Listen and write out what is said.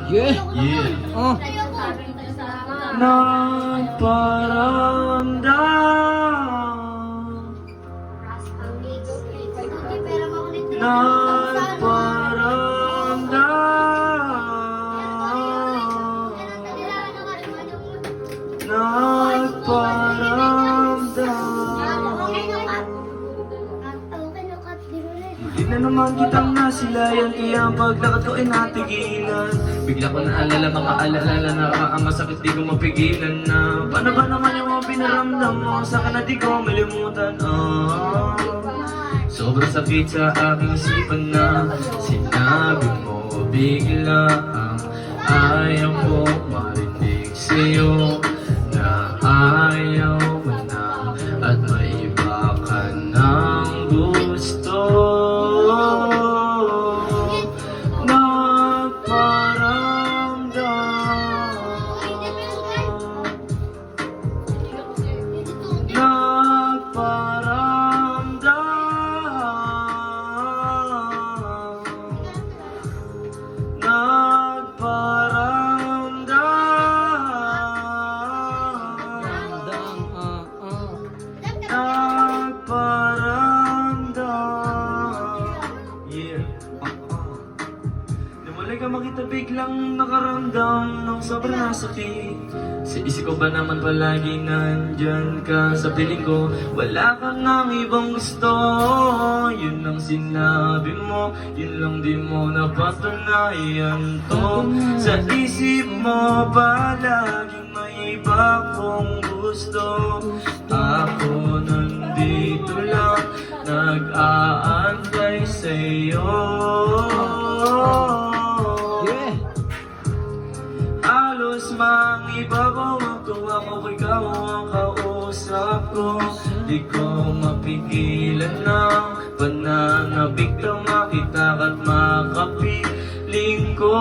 Yeah. Yeah. Nagparamdam, Hindi na naman kitang nasilayan, kaya ang paglakad ko ay natigilan. Bigla ko naalala mga alala na ang masakit di ko mapigilan na. Paano ba naman yung mga pinaramdam mo sa akin na di ko malimutan? Sobrang sakit sa aking isipan na sinabi mo biglang ayaw ko marinig sa'yo na ayaw mo na at may iba ka ng gusto. Nawalay ka makita biglang nakaramdam ng sobrang sakit. Sa isip ko ba naman palagi nandyan ka sa piling ko? Wala ka nang ibang gusto. Yun ang sinabi mo, yun lang di mo napatunayan to. Sa isip mo palaging may iba kong gusto. Ako nandito lang nag-aantay sa'yo. Halos mangibabaw ang tuwa ko, ikaw ang kausap ko. Di ko mapigilan ng pananabik na makita ka't makapiling ko.